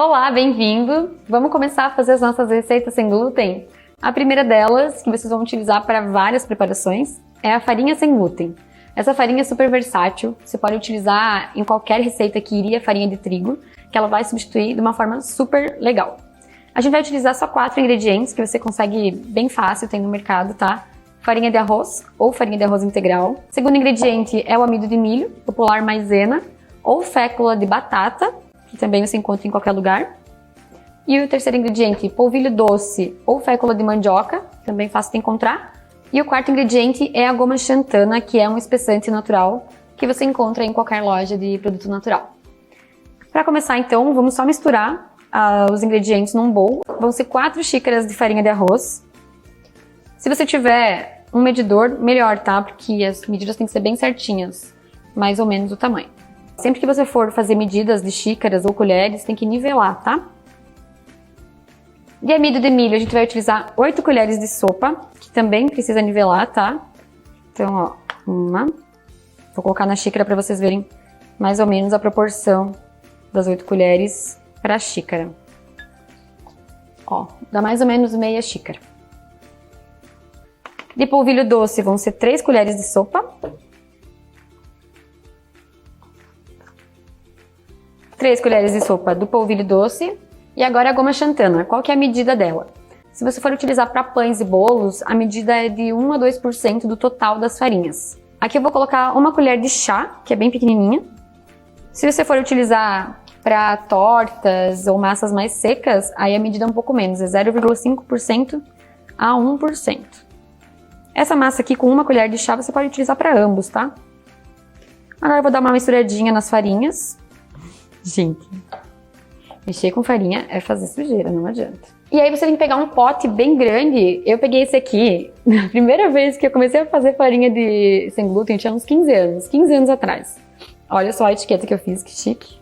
Olá, bem-vindo! Vamos começar a fazer as nossas receitas sem glúten? A primeira delas, que vocês vão utilizar para várias preparações, é a farinha sem glúten. Essa farinha é super versátil, você pode utilizar em qualquer receita que iria farinha de trigo, que ela vai substituir de uma forma super legal. A gente vai utilizar só 4 ingredientes que você consegue bem fácil, tem no mercado, tá? Farinha de arroz ou farinha de arroz integral. O segundo ingrediente é o amido de milho, popular maisena, ou fécula de batata, que também você encontra em qualquer lugar. E o terceiro ingrediente, polvilho doce ou fécula de mandioca, também fácil de encontrar. E o quarto ingrediente é a goma xantana, que é um espessante natural que você encontra em qualquer loja de produto natural. Para começar então, vamos só misturar os ingredientes num bowl. Vão ser 4 xícaras de farinha de arroz. Se você tiver um medidor, melhor, tá? Porque as medidas têm que ser bem certinhas, mais ou menos o tamanho. Sempre que você for fazer medidas de xícaras ou colheres, tem que nivelar, tá? De amido de milho, a gente vai utilizar 8 colheres de sopa, que também precisa nivelar, tá? Então, ó, uma. Vou colocar na xícara para vocês verem mais ou menos a proporção das 8 colheres para a xícara. Ó, dá mais ou menos meia xícara. De polvilho doce, vão ser 3 colheres de sopa. 3 colheres de sopa do polvilho doce. E agora a goma xantana. Qual que é a medida dela? Se você for utilizar para pães e bolos, a medida é de 1 a 2% do total das farinhas. Aqui eu vou colocar uma colher de chá, que é bem pequenininha. Se você for utilizar para tortas ou massas mais secas, aí a medida é um pouco menos, é 0,5% a 1%. Essa massa aqui com uma colher de chá você pode utilizar para ambos, tá? Agora eu vou dar uma misturadinha nas farinhas. Gente, mexer com farinha é fazer sujeira, não adianta. E aí você tem que pegar um pote bem grande. Eu peguei esse aqui, na primeira vez que eu comecei a fazer farinha sem glúten, eu tinha uns 15 anos atrás. Olha só a etiqueta que eu fiz, que chique.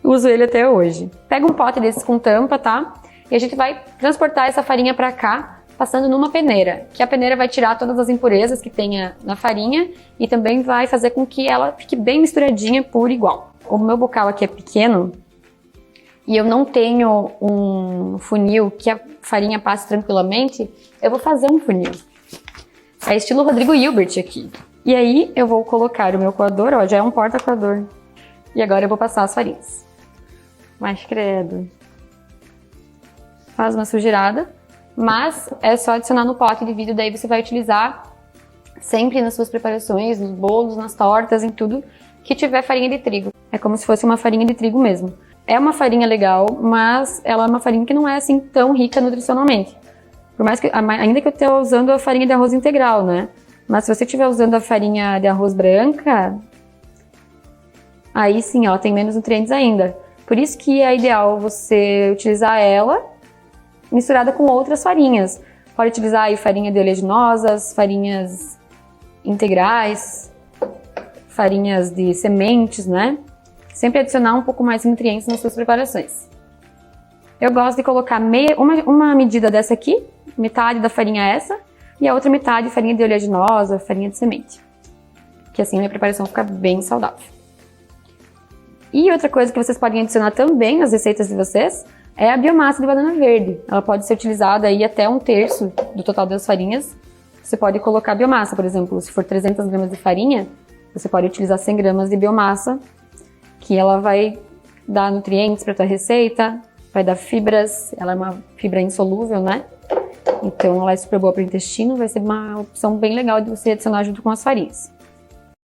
Uso ele até hoje. Pega um pote desses com tampa, tá? E a gente vai transportar essa farinha pra cá, passando numa peneira. Que a peneira vai tirar todas as impurezas que tenha na farinha e também vai fazer com que ela fique bem misturadinha por igual. O meu bocal aqui é pequeno, e eu não tenho um funil que a farinha passe tranquilamente, eu vou fazer um funil. É estilo Rodrigo Hilbert aqui. E aí eu vou colocar o meu coador, ó, já é um porta-coador. E agora eu vou passar as farinhas. Mas credo. Faz uma sujeirada, mas é só adicionar no pote de vidro, daí você vai utilizar sempre nas suas preparações, nos bolos, nas tortas, em tudo que tiver farinha de trigo. É como se fosse uma farinha de trigo mesmo. É uma farinha legal, mas ela é uma farinha que não é assim tão rica nutricionalmente. Por mais que, ainda que eu esteja usando a farinha de arroz integral, né? Mas se você estiver usando a farinha de arroz branca, aí sim, ó, tem menos nutrientes ainda. Por isso que é ideal você utilizar ela misturada com outras farinhas. Pode utilizar aí farinha de oleaginosas, farinhas integrais, farinhas de sementes, né? Sempre adicionar um pouco mais de nutrientes nas suas preparações. Eu gosto de colocar uma medida dessa aqui, metade da farinha essa, e a outra metade farinha de oleaginosa, farinha de semente. Que assim a minha preparação fica bem saudável. E outra coisa que vocês podem adicionar também nas receitas de vocês é a biomassa de banana verde. Ela pode ser utilizada aí até 1/3 do total das farinhas. Você pode colocar biomassa, por exemplo, se for 300 gramas de farinha, você pode utilizar 100 gramas de biomassa, que ela vai dar nutrientes para a tua receita, vai dar fibras, ela é uma fibra insolúvel, né? Então ela é super boa para o intestino, vai ser uma opção bem legal de você adicionar junto com as farinhas.